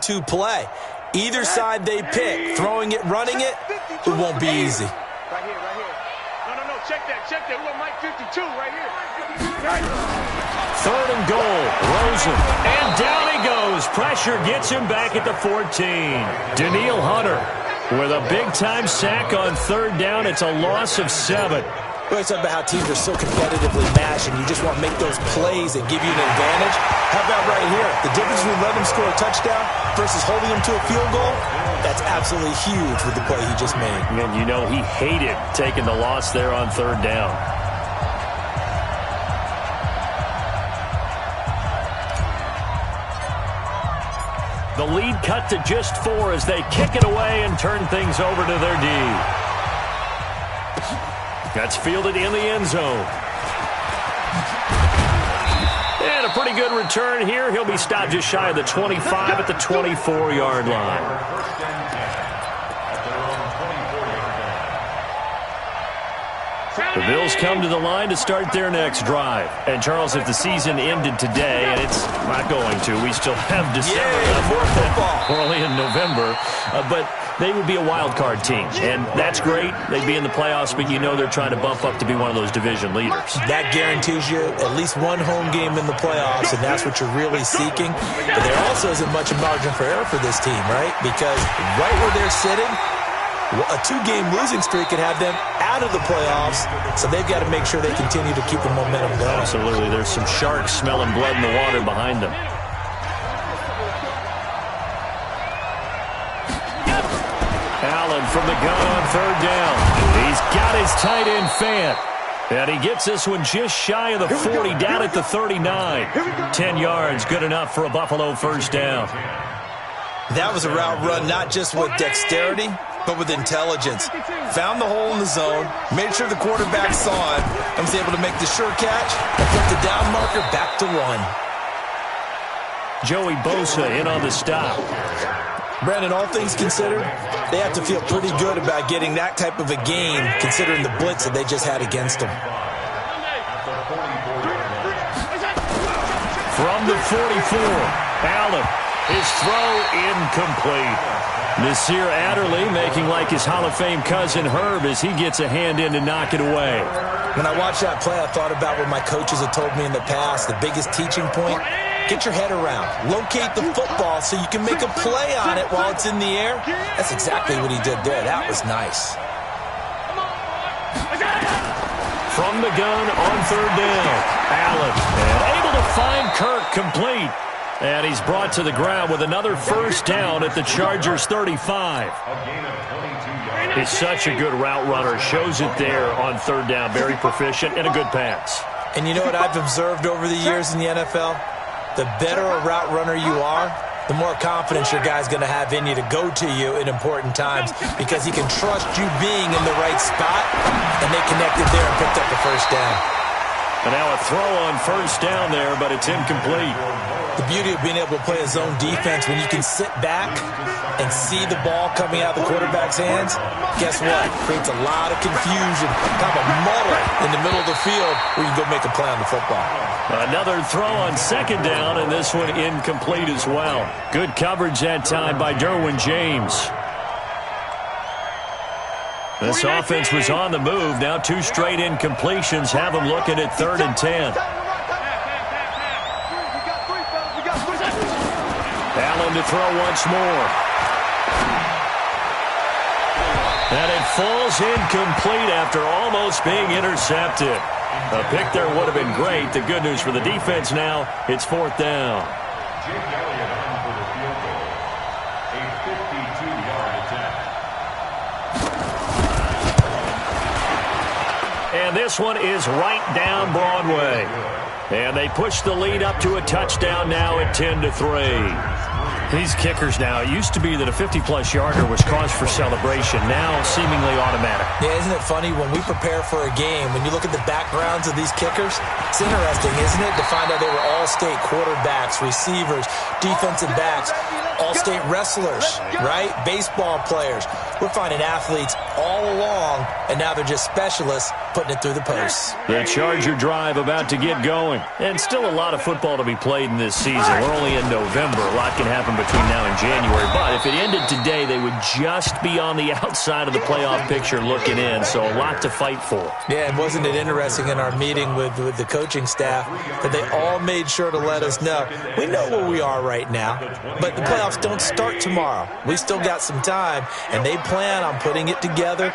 one-two play. Either side they pick, throwing it, running it, it won't be easy. Right here. No, check that. We want Mike 52 right here. Third and goal, Rosen. And down he goes. Pressure gets him back at the 14. Daniil Hunter with a big-time sack on third down. It's a loss of 7. We always talk about how teams are so competitively matched, and you just want to make those plays that give you an advantage. How about right here? The difference between letting them score a touchdown versus holding them to a field goal, that's absolutely huge with the play he just made. And you know he hated taking the loss there on third down. The lead cut to just 4 as they kick it away and turn things over to their D. That's fielded in the end zone. And a pretty good return here. He'll be stopped just shy of the 25 at the 24-yard line. The Bills come to the line to start their next drive. And, Charles, if the season ended today, and it's not going to, we still have December. More football. We're only in November. But they would be a wild card team. And that's great. They'd be in the playoffs, but you know they're trying to bump up to be one of those division leaders. That guarantees you at least one home game in the playoffs, and that's what you're really seeking. But there also isn't much margin for error for this team, right? Because right where they're sitting, a 2-game losing streak could have them out of the playoffs, so they've got to make sure they continue to keep the momentum going. Absolutely. There's some sharks smelling blood in the water behind them. Allen from the gun on third down. He's got his tight end Fant. And he gets this one just shy of the 40, down at the 39. 10 yards, good enough for a Buffalo first down. That was a route run not just with dexterity, but with intelligence. Found the hole in the zone, made sure the quarterback saw it, and was able to make the sure catch and put the down marker back to 1. Joey Bosa in on the stop. Brandon, all things considered, they have to feel pretty good about getting that type of a gain, considering the blitz that they just had against them. From the 44, Allen, his throw incomplete. Nasir Adderley making like his Hall of Fame cousin Herb as he gets a hand in to knock it away. When I watched that play, I thought about what my coaches had told me in the past. The biggest teaching point, get your head around. Locate the football so you can make a play on it while it's in the air. That's exactly what he did there. That was nice. From the gun on third down, Allen able to find Kirk complete. And he's brought to the ground with another first down at the Chargers' 35. He's such a good route runner. Shows it there on third down. Very proficient and a good pass. And you know what I've observed over the years in the NFL? The better a route runner you are, the more confidence your guy's going to have in you to go to you in important times because he can trust you being in the right spot, and they connected there and picked up the first down. And now a throw on first down there, but it's incomplete. The beauty of being able to play a zone defense when you can sit back and see the ball coming out of the quarterback's hands, guess what? Creates a lot of confusion, kind of a muddle in the middle of the field where you can go make a play on the football. Another throw on second down, and this one incomplete as well. Good coverage that time by Derwin James. This offense was on the move. Now 2 straight incompletions have them looking at 3rd and 10. Allen to throw once more. And it falls incomplete after almost being intercepted. A pick there would have been great. The good news for the defense now, it's 4th down. And this one is right down Broadway. And they push the lead up to a touchdown now at 10-3. These kickers now, it used to be that a 50-plus yarder was cause for celebration. Now seemingly automatic. Yeah, isn't it funny when we prepare for a game, when you look at the backgrounds of these kickers, it's interesting, isn't it, to find out they were all-state quarterbacks, receivers, defensive backs, all-state wrestlers, right? Baseball players. we're finding athletes all along, and now they're just specialists putting it through the posts. The Charger drive about to get going. And still a lot of football to be played in this season. We're only in November. A lot can happen between now and January. But if it ended today, they would just be on the outside of the playoff picture looking in. So a lot to fight for. Yeah, and wasn't it interesting in our meeting with the coaching staff that they all made sure to let us know, we know where we are right now, but the playoffs don't start tomorrow. We still got some time, and they plan on putting it together,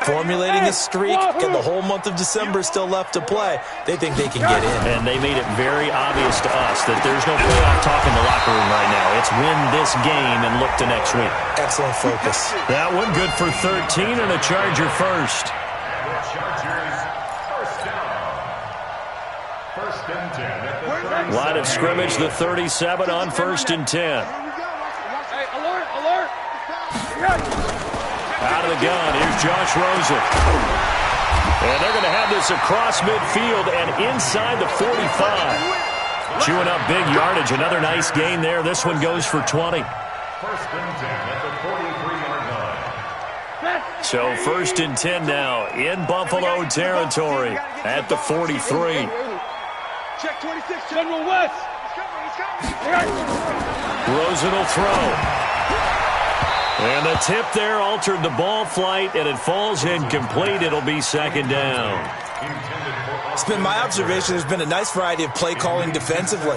formulating a streak, and the whole month of December is still left to play. They think they can get in. And they made it very obvious to us that there's no playoff talk in the locker room right now. It's win this game and look to next week. Excellent focus. That one good for 13 and a Charger first. Line of scrimmage, the 37 on 1st and 10. Hey, alert! Out of the gun, here's Josh Rosen. And they're going to have this across midfield and inside the 45. Chewing up big yardage, another nice gain there. This one goes for 20. 1st and 10 at the 43-yard line. So 1st and 10 now in Buffalo territory at the 43. Check 26, General West. Rosen will throw. And the tip there altered the ball flight, and it falls incomplete. It'll be 2nd down. It's been my observation there's been a nice variety of play calling defensively.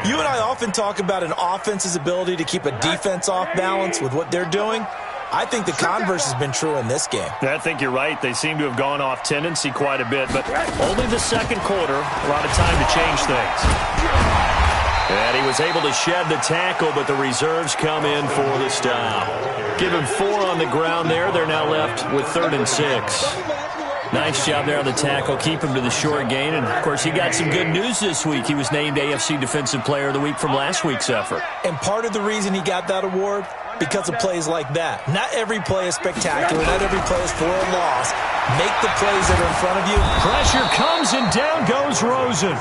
You and I often talk about an offense's ability to keep a defense off balance with what they're doing. I think the converse has been true in this game. I think you're right. They seem to have gone off tendency quite a bit, but only the 2nd quarter. A lot of time to change things. And he was able to shed the tackle, but the reserves come in for the stop. Give him 4 on the ground there. They're now left with 3rd and 6. Nice job there on the tackle. Keep him to the short gain. And, of course, he got some good news this week. He was named AFC Defensive Player of the Week from last week's effort. And part of the reason he got that award, because of plays like that. Not every play is spectacular. Not every play is for a loss. Make the plays that are in front of you. Pressure comes, and down goes Rosen.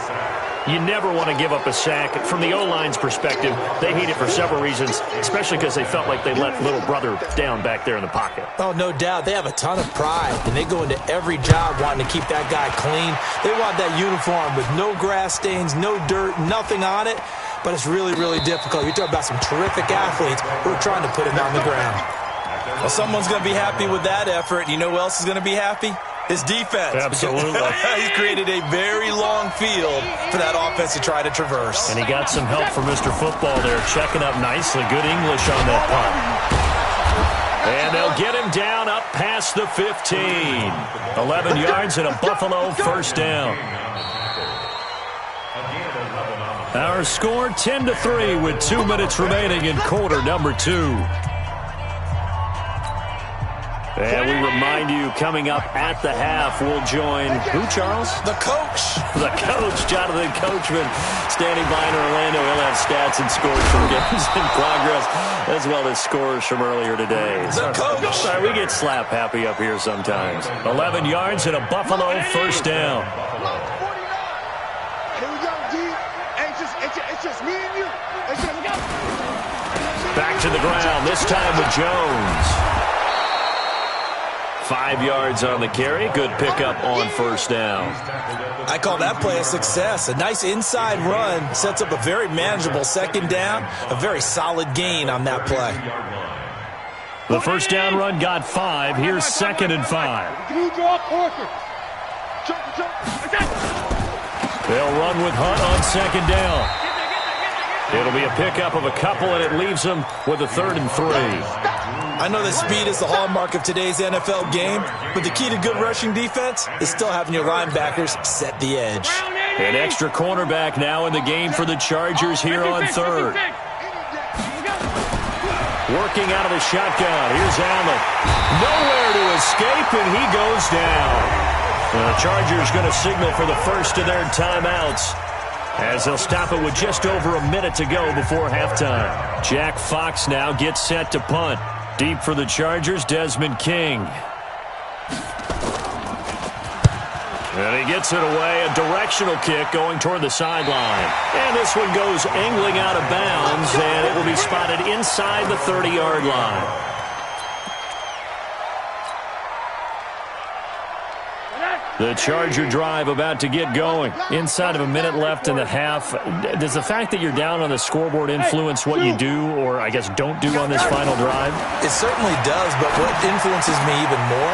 You never want to give up a sack. From the O-line's perspective, they hate it for several reasons, especially because they felt like they let little brother down back there in the pocket. Oh, no doubt. They have a ton of pride, and they go into every job wanting to keep that guy clean. They want that uniform with no grass stains, no dirt, nothing on it. But it's really, really difficult. You're talking about some terrific athletes who are trying to put him on the ground. Well, someone's going to be happy with that effort. You know who else is going to be happy? His defense. Absolutely. He's created a very long field for that offense to try to traverse. And he got some help from Mr. Football there, checking up nicely. Good English on that punt. And they'll get him down up past the 15. 11 yards and a Buffalo 1st down. Our score 10-3 with 2 minutes remaining in quarter number 2. And we remind you, coming up at the half, we'll join who, Charles? The coach. The coach, Jonathan Coachman, standing by in Orlando. He'll have stats and scores from games in progress, as well as scores from earlier today. The coach. Sorry, we get slap happy up here sometimes. 11 yards and a Buffalo 1st down. Here we go, D. It's just me and you. Back to the ground, this time with Jones. 5 yards on the carry. Good pickup on 1st down. I call that play a success. A nice inside run sets up a very manageable 2nd down. A very solid gain on that play. The 1st down run got 5. Here's 2nd and 5. They'll run with Hunt on 2nd down. It'll be a pickup of a couple, and it leaves them with a 3rd and 3. I know that speed is the hallmark of today's NFL game, but the key to good rushing defense is still having your linebackers set the edge. An extra cornerback now in the game for the Chargers here on 3rd. Working out of the shotgun. Here's Allen. Nowhere to escape, and he goes down. The Chargers going to signal for the first of their timeouts, as they'll stop it with just over a minute to go before halftime. Jack Fox now gets set to punt. Deep for the Chargers, Desmond King. And he gets it away, a directional kick going toward the sideline. And this one goes angling out of bounds, and it will be spotted inside the 30-yard line. The Charger drive about to get going. Inside of a minute left in the half. Does the fact that you're down on the scoreboard influence what you do, or I guess don't do on this final drive? It certainly does, but what influences me even more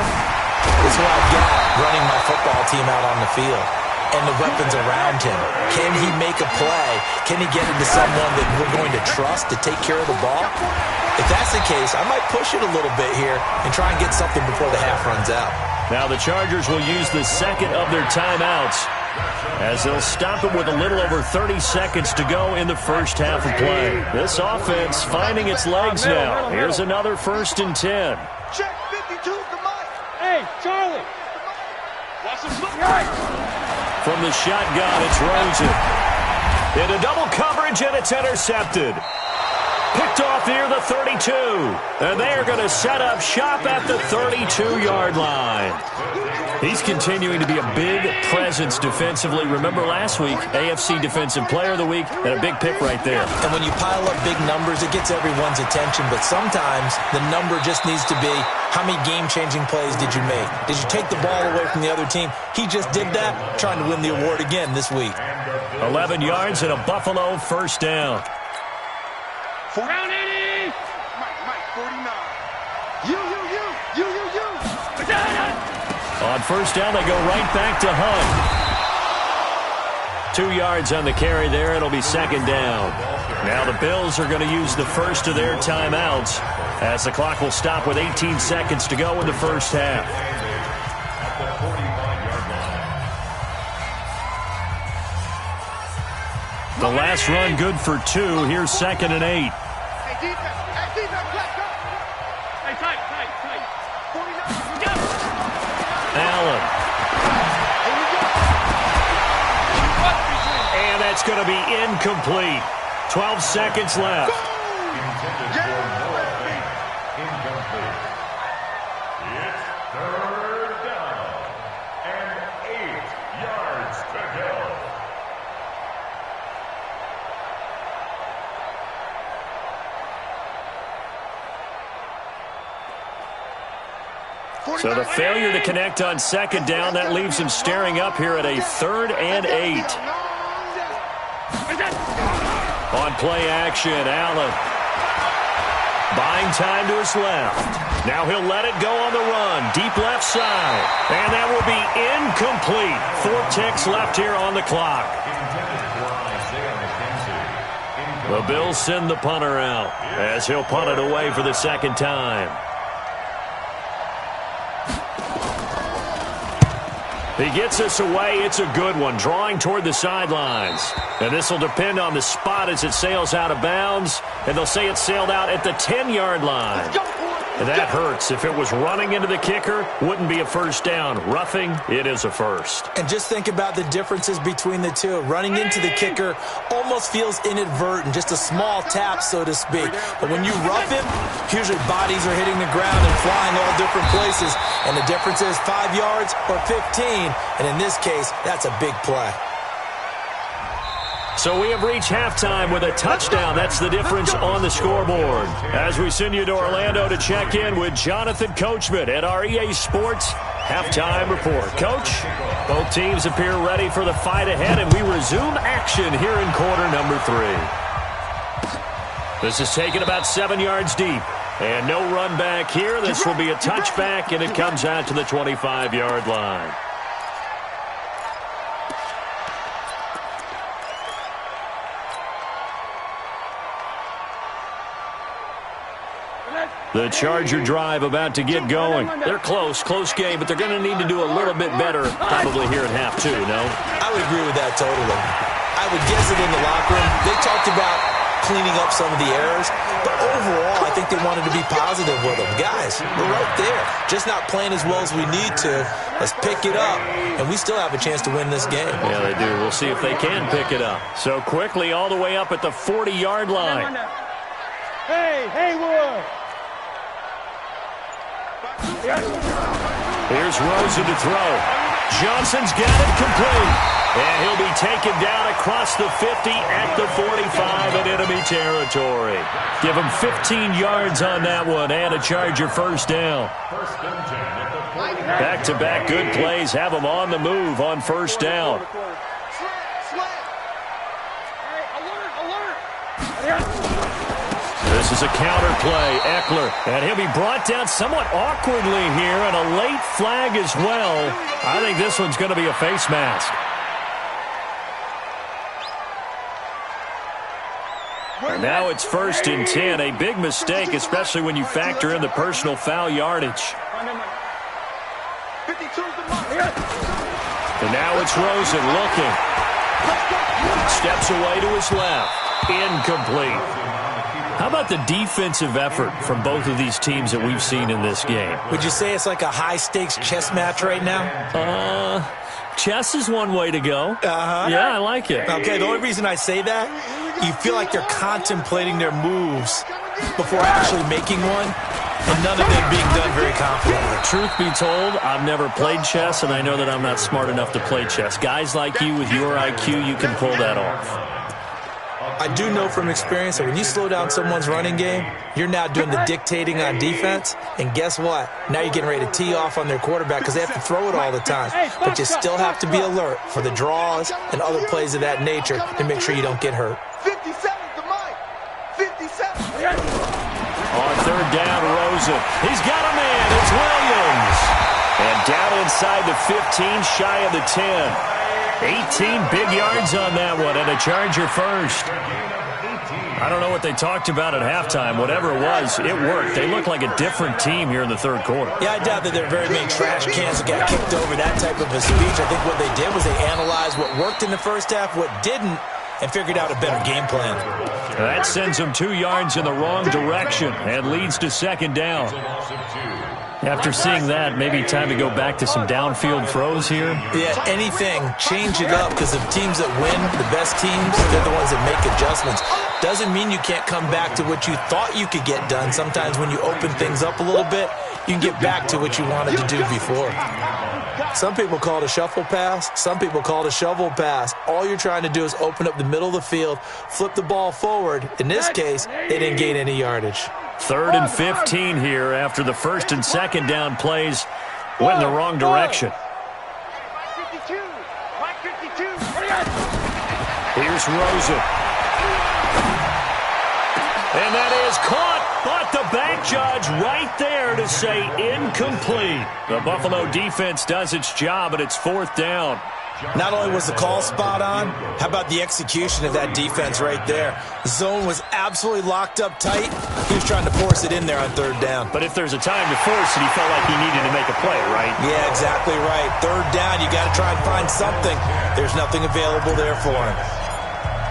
is who I've got running my football team out on the field and the weapons around him. Can he make a play? Can he get into someone that we're going to trust to take care of the ball? If that's the case, I might push it a little bit here and try and get something before the half runs out. Now the Chargers will use the second of their timeouts as they'll stop it with a little over 30 seconds to go in the first half of play. This offense finding its legs now. Here's another 1st and 10. Check 52 to Mike. Hey, Charlie. Watch the slip. From the shotgun, it's Rosen. Into double coverage, and it's intercepted. Picked off near the 32. And they are going to set up shop at the 32-yard line. He's continuing to be a big presence defensively. Remember last week, AFC Defensive Player of the Week, and a big pick right there. And when you pile up big numbers, it gets everyone's attention. But sometimes the number just needs to be, how many game-changing plays did you make? Did you take the ball away from the other team? He just did that, trying to win the award again this week. 11 yards and a Buffalo 1st down. Round 80. Mike, 49. You. On 1st down, they go right back to Hunt. 2 yards on the carry there. It'll be 2nd down. Now the Bills are going to use the first of their timeouts as the clock will stop with 18 seconds to go in the first half. The last run good for 2. Here's 2nd and 8. Hey, defense, let's go. Hey, tight. 49. Allen. And that's going to be incomplete. 12 seconds left. Incomplete. It's 3rd down and 8 yards to go. So the failure to connect on 2nd down, that leaves him staring up here at a 3rd and 8. On play action, Allen. Buying time to his left. Now he'll let it go on the run. Deep left side. And that will be incomplete. 4 ticks left here on the clock. The Bills send the punter out as he'll punt it away for the 2nd time. He gets us away. It's a good one, drawing toward the sidelines. And this will depend on the spot as it sails out of bounds. And they'll say it sailed out at the 10-yard line. And that hurts. If it was running into the kicker, wouldn't be a 1st down. Roughing, it is a 1st. And just think about the differences between the two. Running into the kicker almost feels inadvertent, just a small tap, so to speak. But when you rough him, usually bodies are hitting the ground and flying all different places. And the difference is 5 yards or 15. And in this case, that's a big play. So we have reached halftime with a touchdown. That's the difference on the scoreboard. As we send you to Orlando to check in with Jonathan Coachman at our EA Sports Halftime Report. Coach, both teams appear ready for the fight ahead, and we resume action here in quarter number 3. This is taken about 7 yards deep. And no run back here. This will be a touchback, and it comes out to the 25-yard line. The Charger drive about to get going. They're close game, but they're going to need to do a little bit better probably here at half 2, no? I would agree with that totally. I would guess it in the locker room. They talked about cleaning up some of the errors, but overall, I think they wanted to be positive with them. Guys, we're right there. Just not playing as well as we need to. Let's pick it up, and we still have a chance to win this game. Yeah, they do. We'll see if they can pick it up. So quickly all the way up at the 40-yard line. Hey, Wood. Here's Rosen to throw. Johnson's got it complete. And he'll be taken down across the 50 at the 45 in enemy territory. Give him 15 yards on that one and a Charger first down. Back-to-back good plays have them on the move on first down. This is a counter play. Eckler, and he'll be brought down somewhat awkwardly here, and a late flag as well. I think this one's going to be a face mask. And now it's 1st and 10. A big mistake, especially when you factor in the personal foul yardage. And now it's Rosen looking. Steps away to his left. Incomplete. How about the defensive effort from both of these teams that we've seen in this game? Would you say it's like a high-stakes chess match right now? Chess is one way to go. Yeah, I like it. Okay, the only reason I say that, you feel like they're contemplating their moves before actually making one, and none of them being done very confidently. Truth be told, I've never played chess, and I know that I'm not smart enough to play chess. Guys like you with your IQ, you can pull that off. I do know from experience that when you slow down someone's running game, you're now doing the dictating on defense, and guess what? Now you're getting ready to tee off on their quarterback because they have to throw it all the time. But you still have to be alert for the draws and other plays of that nature to make sure you don't get hurt. 57 to Mike. 57. On third down, Rosen. He's got a man. It's Williams. And down inside the 15, shy of the 10. 18 big yards on that one, and a Charger first. I don't know what they talked about at halftime. Whatever it was, it worked. They look like a different team here in the third quarter. Yeah, I doubt that there are very many trash cans that got kicked over, that type of a speech. I think what they did was they analyzed what worked in the first half, what didn't, and figured out a better game plan. That sends them 2 yards in the wrong direction and leads to second down. After seeing that, maybe time to go back to some downfield throws here. Yeah, anything. Change it up, because the teams that win, the best teams, they're the ones that make adjustments. Doesn't mean you can't come back to what you thought you could get done. Sometimes when you open things up a little bit, you can get back to what you wanted to do before. Some people call it a shuffle pass. Some people call it a shovel pass. All you're trying to do is open up the middle of the field, flip the ball forward. In this case, they didn't gain any yardage. 3rd and 15 here after the first and second down plays went in the wrong direction. Here's Rosen. And that is caught, but the back judge right there to say incomplete. The Buffalo defense does its job, and it's 4th down. Not only was the call spot on, how about the execution of that defense right there? Zone was absolutely locked up tight. He was trying to force it in there on 3rd down. But if there's a time to force it, he felt like he needed to make a play, right? Yeah, exactly right. 3rd down, you got to try and find something. There's nothing available there for him.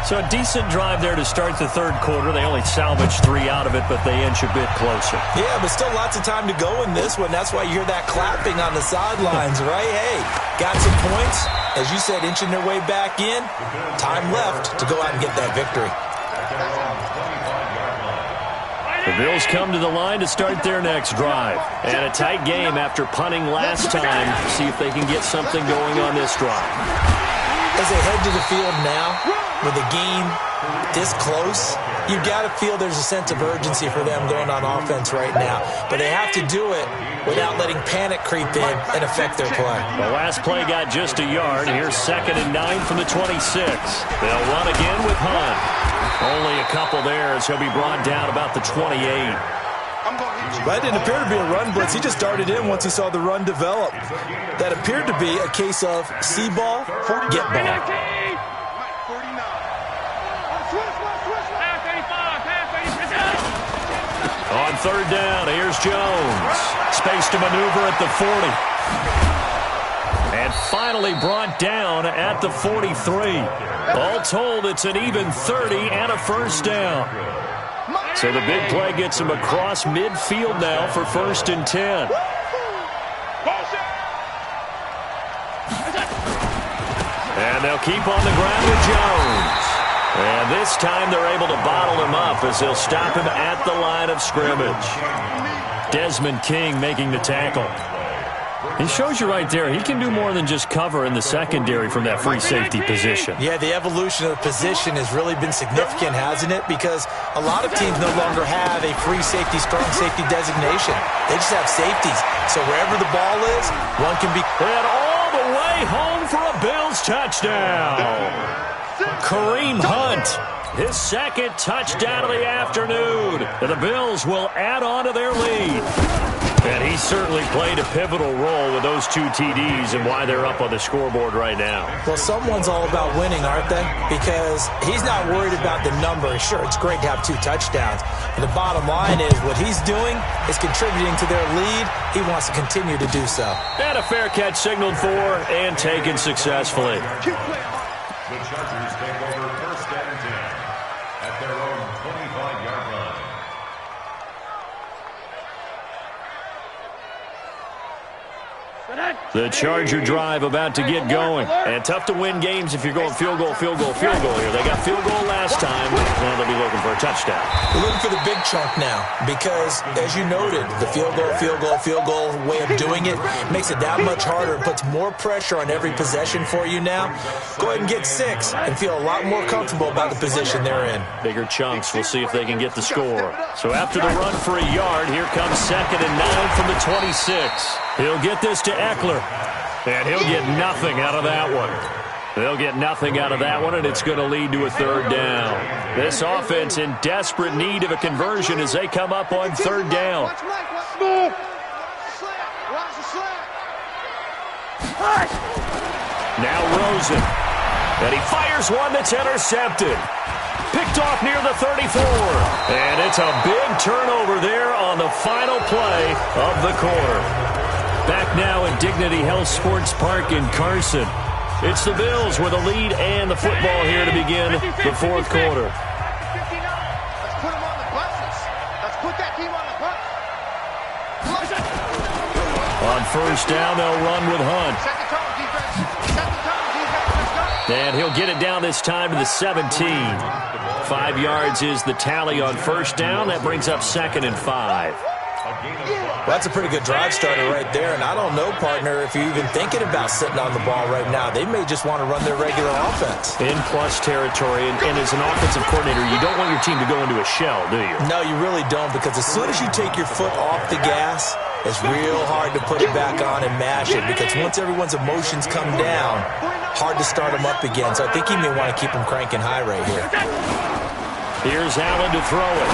So a decent drive there to start the third quarter. They only salvaged 3 out of it, but they inch a bit closer. Yeah, but still lots of time to go in this one. That's why you hear that clapping on the sidelines, right? Hey, got some points. As you said, inching their way back in. Time left to go out and get that victory. The Bills come to the line to start their next drive. And a tight game after punting last time. See if they can get something going on this drive. As they head to the field now, with the game this close, you've got to feel there's a sense of urgency for them going on offense right now. But they have to do it without letting panic creep in and affect their play. The last play got just a yard. Here's 2nd and 9 from the 26. They'll run again with Hunt. Only a couple there as he'll be brought down about the 28. That didn't appear to be a run blitz. He just darted in once he saw the run develop. That appeared to be a case of see ball, get ball. On 3rd down, here's Jones. Space to maneuver at the 40. And finally brought down at the 43. All told, it's an even 30 and a first down. So the big play gets him across midfield now for 1st and 10. And they'll keep on the ground with Jones. And this time they're able to bottle him up as they'll stop him at the line of scrimmage. Desmond King making the tackle. He shows you right there, he can do more than just cover in the secondary from that free safety position. Yeah, the evolution of the position has really been significant, hasn't it? Because a lot of teams no longer have a free safety, strong safety designation. They just have safeties. So wherever the ball is, one can be... And all the way home for a Bills touchdown. Kareem Hunt, his second touchdown of the afternoon. And the Bills will add on to their lead. And he certainly played a pivotal role with those 2 TDs and why they're up on the scoreboard right now. Well, someone's all about winning, aren't they? Because he's not worried about the number. Sure, it's great to have 2 touchdowns. But the bottom line is what he's doing is contributing to their lead. He wants to continue to do so. And a fair catch signaled for and taken successfully. The Chargers take over 1st and 10 at their own 25-yard line. The Charger drive about to get going. And tough to win games if you're going field goal, field goal, field goal here. They got field goal last time. Now they'll be looking for a touchdown. We're looking for the big chunk now because, as you noted, the field goal way of doing it makes it that much harder and puts more pressure on every possession for you now. Go ahead and get 6 and feel a lot more comfortable about the position they're in. Bigger chunks. We'll see if they can get the score. So after the run for a yard, here comes 2nd and 9 from the 26. He'll get this to Eckler, and he'll get nothing out of that one. They'll get nothing out of that one, and it's going to lead to a 3rd down. This offense in desperate need of a conversion as they come up on 3rd down. Now Rosen, and he fires one that's intercepted. Picked off near the 34. And it's a big turnover there on the final play of the quarter. Back now at Dignity Health Sports Park in Carson. It's the Bills with a lead and the football here to begin the 4th quarter. Let's put them on the buses. Let's put that team on the bus. On 1st down, they'll run with Hunt. Set the tone, defense. Set the tone, defense. Let's go. And he'll get it down this time to the 17. 5 yards is the tally on 1st down. That brings up 2nd and 5. Well, that's a pretty good drive starter right there, and I don't know, partner, if you're even thinking about sitting on the ball right now. They may just want to run their regular offense. In plus territory, and as an offensive coordinator, you don't want your team to go into a shell, do you? No, you really don't, because as soon as you take your foot off the gas, it's real hard to put it back on and mash it, because once everyone's emotions come down, hard to start them up again. So I think he may want to keep them cranking high right here. Here's Allen to throw it.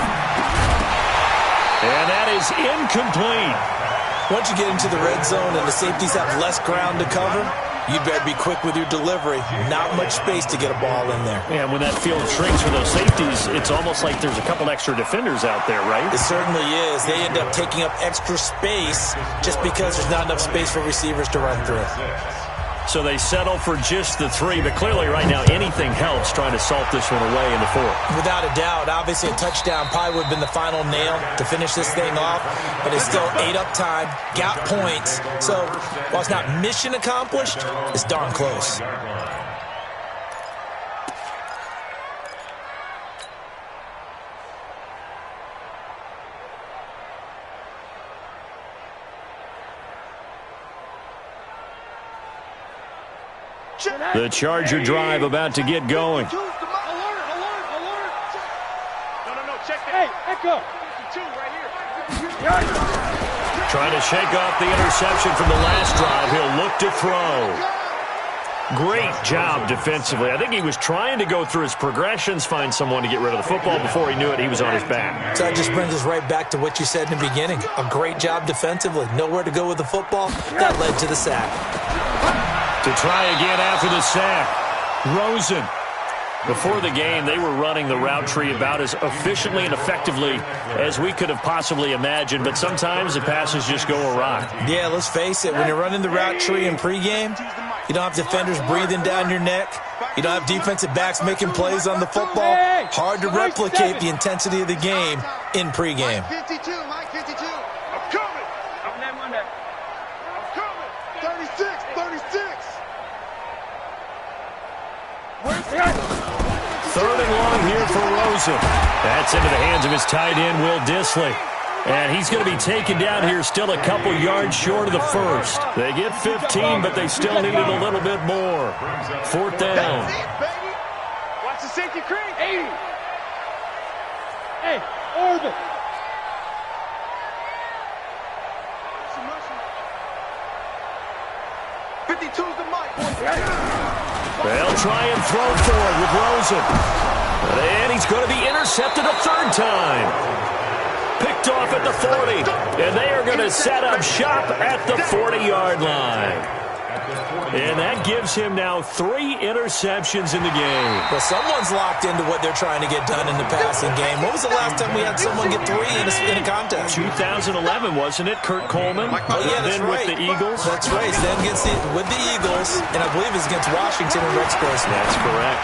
And that is incomplete. Once you get into the red zone and the safeties have less ground to cover, you better be quick with your delivery. Not much space to get a ball in there. And when that field shrinks for those safeties, it's almost like there's a couple extra defenders out there, right? It certainly is. They end up taking up extra space just because there's not enough space for receivers to run through. So they settle for just the 3, but clearly right now anything helps trying to salt this one away in the 4th. Without a doubt. Obviously a touchdown probably would have been the final nail to finish this thing off, but it's still 8 up time, got points. So while it's not mission accomplished, it's darn close. The Charger drive about to get going. No, check that. Hey, Echo. 52 right here. Trying to shake off the interception from the last drive. He'll look to throw. Great job defensively. I think he was trying to go through his progressions, find someone to get rid of the football. Before he knew it, he was on his back. So that just brings us right back to what you said in the beginning. A great job defensively. Nowhere to go with the football. That led to the sack. To try again after the sack. Rosen. Before the game, they were running the route tree about as efficiently and effectively as we could have possibly imagined, but sometimes the passes just go awry. Yeah, let's face it. When you're running the route tree in pregame, you don't have defenders breathing down your neck. You don't have defensive backs making plays on the football. Hard to replicate the intensity of the game in pregame. Mike 52, Mike 52. I'm coming. I'm coming. 36, 36. Where's that? 3rd and long here for Rosen. That's into the hands of his tight end, Will Dissly. And he's going to be taken down here still a couple yards short of the first. They get 15, but they still needed a little bit more. Fourth down. That's it, baby. Watch the safety cream. 80. Hey, orbit. 52's the mic. They'll try and throw for it with Rosen. And he's going to be intercepted a third time. Picked off at the 40. And they are going to set up shop at the 40-yard line. And that gives him now 3 interceptions in the game. Well, someone's locked into what they're trying to get done in the passing game. When was the last time we had someone get 3 in a contest? 2011, wasn't it? Kurt Coleman. Oh, yeah, that's then right. with the Eagles. That's right. Then with the Eagles, and I believe it's against Washington and Rex Grossman. That's correct.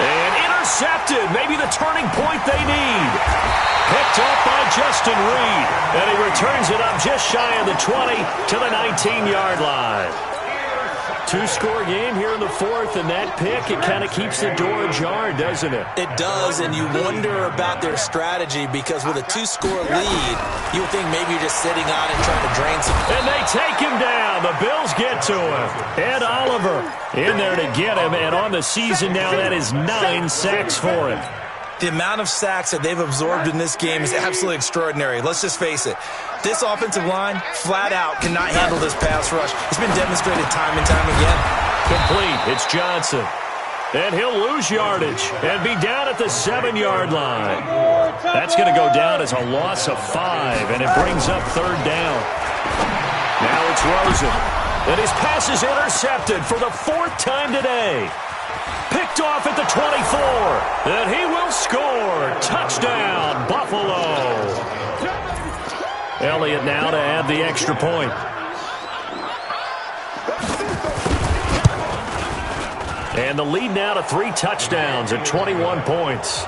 And intercepted. Maybe the turning point they need. Picked up by Justin Reed. And he returns it up just shy of the 20 to the 19-yard line. 2-score game here in the fourth, and that pick, it kind of keeps the door ajar, doesn't it? It does, and you wonder about their strategy because with a 2-score lead, you would think maybe you're just sitting on it trying to drain some. And they take him down. The Bills get to him. Ed Oliver in there to get him, and on the season now, that is 9 sacks for him. The amount of sacks that they've absorbed in this game is absolutely extraordinary. Let's just face it. This offensive line, flat out, cannot handle this pass rush. It's been demonstrated time and time again. Complete. It's Johnson. And he'll lose yardage and be down at the 7-yard line. That's going to go down as a loss of 5, and it brings up third down. Now it's Rosen. And his pass is intercepted for the 4th time today. Picked off at the 24. And he will score. Touchdown, Buffalo. Elliott now to add the extra point. And the lead now to 3 touchdowns at 21 points.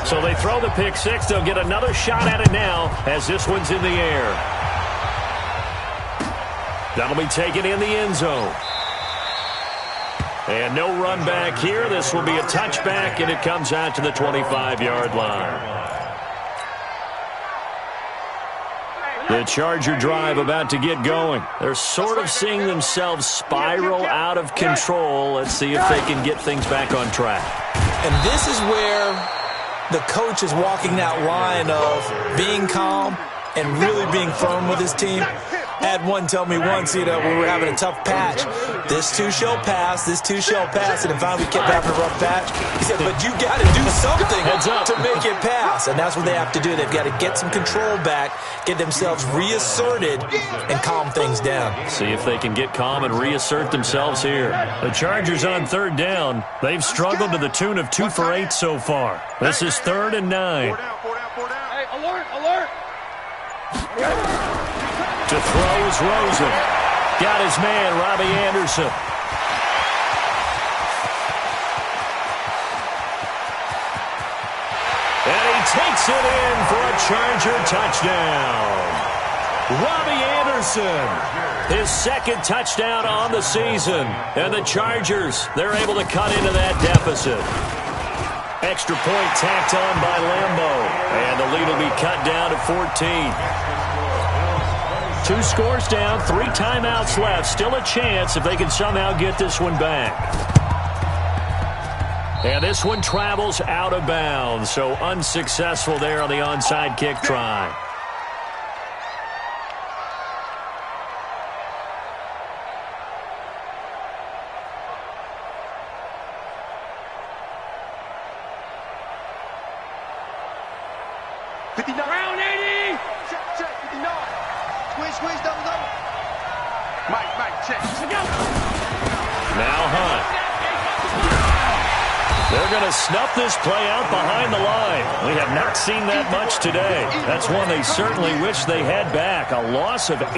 So they throw the pick 6. They'll get another shot at it now as this one's in the air. That'll be taken in the end zone. And no run back here. This will be a touchback, and it comes out to the 25-yard line. The Charger drive about to get going. They're sort of seeing themselves spiral out of control. Let's see if they can get things back on track. And this is where the coach is walking that line of being calm and really being firm with his team. I had one tell me once, we were having a tough patch. This too shall pass, this too shall pass. And finally we kept having a rough patch. He said, but you got to do something to make it pass. And that's what they have to do. They've got to get some control back, get themselves reasserted, and calm things down. See if they can get calm and reassert themselves here. The Chargers on third down. They've struggled to the tune of 2 for 8 so far. This is 3rd and 9. 4 down. Hey, alert. To throw is Rosen. Got his man, Robbie Anderson. And he takes it in for a Charger touchdown. Robbie Anderson, his 2nd touchdown on the season. And the Chargers, they're able to cut into that deficit. Extra point tacked on by Lambeau. And the lead will be cut down to 14. 2 scores down, 3 timeouts left. Still a chance if they can somehow get this one back. And this one travels out of bounds, so unsuccessful there on the onside kick try. Round 80. Check, 59. Squeeze, double. Mike, check. Now Hunt. They're going to snuff this play out behind the line. We have not seen that much today. That's one they certainly wish they had back. A loss of 8.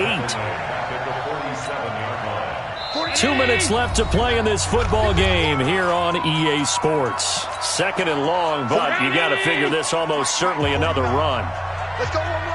2 minutes left to play in this football game here on EA Sports. 2nd and long, but you got to figure this almost certainly another run. Let's go one more.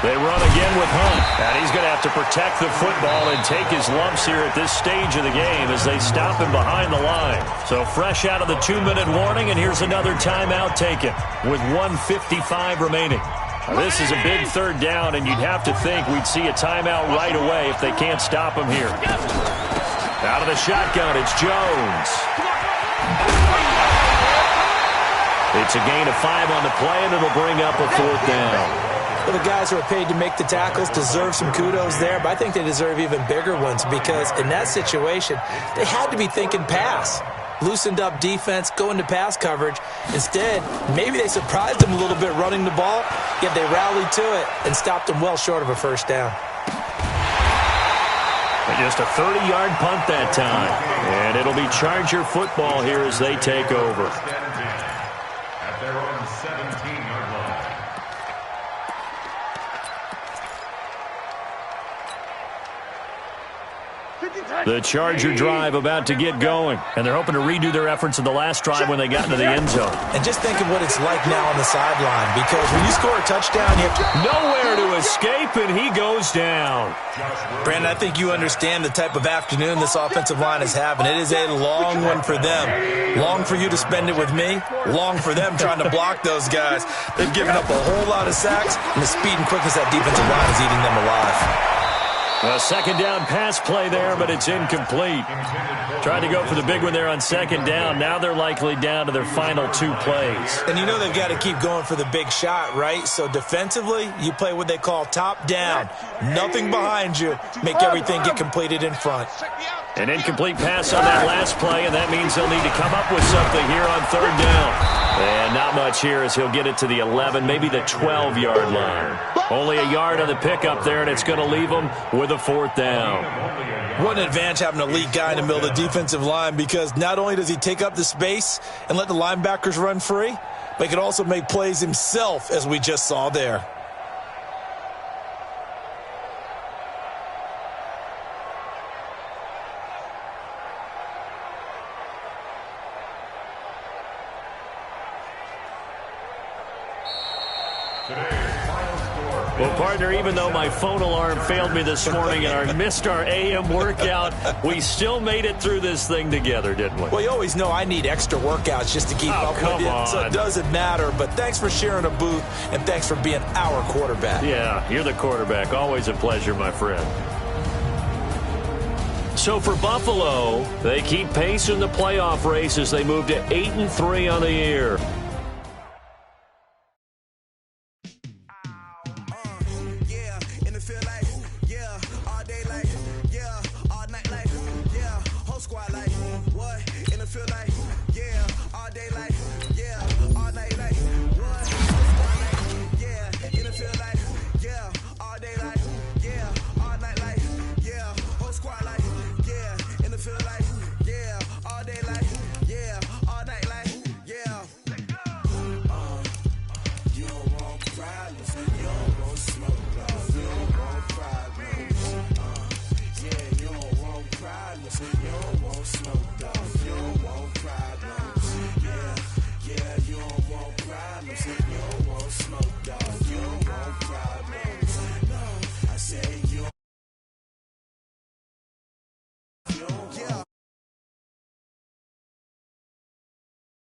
They run again with Hunt, and he's going to have to protect the football and take his lumps here at this stage of the game as they stop him behind the line. So fresh out of the 2-minute warning, and here's another timeout taken with 1:55 remaining. Now, this is a big third down, and you'd have to think we'd see a timeout right away if they can't stop him here. Out of the shotgun, it's Jones. It's a gain of 5 on the play, and it'll bring up a 4th down. Well, the guys who are paid to make the tackles deserve some kudos there, but I think they deserve even bigger ones because in that situation, they had to be thinking pass. Loosened up defense, go into pass coverage. Instead, maybe they surprised them a little bit running the ball, yet they rallied to it and stopped them well short of a first down. And just a 30-yard punt that time. And it'll be Charger football here as they take over. At their own 17-yard line. The Charger drive about to get going, and they're hoping to redo their efforts in the last drive when they got into the end zone. And just think of what it's like now on the sideline, because when you score a touchdown, you have to... Nowhere to escape, and he goes down. Brandon, I think you understand the type of afternoon this offensive line is having. It is a long one for them. Long for you to spend it with me. Long for them trying to block those guys. They've given up a whole lot of sacks, and the speed and quickness that defensive line is eating them alive. A second down pass play there, but it's incomplete. Tried to go for the big one there on second down. Now they're likely down to their final 2 plays. And you know they've got to keep going for the big shot, right? So defensively, you play what they call top down. Nothing behind you. Make everything get completed in front. An incomplete pass on that last play, and that means they'll need to come up with something here on third down. And not much here as he'll get it to the 11, maybe the 12-yard line. Only a yard on the pickup there, and it's going to leave them with a 4th down. What an advantage having an elite guy in the middle of the defensive line, because not only does he take up the space and let the linebackers run free, but he can also make plays himself, as we just saw there. Well, partner, even though my phone alarm failed me this morning and I missed our AM workout, we still made it through this thing together, didn't we? Well, you always know I need extra workouts just to keep up with you, so it doesn't matter. But thanks for sharing a booth, and thanks for being our quarterback. Yeah, you're the quarterback. Always a pleasure, my friend. So for Buffalo, they keep pace in the playoff race as they move to 8-3 on the year. Yeah, you don't want problems.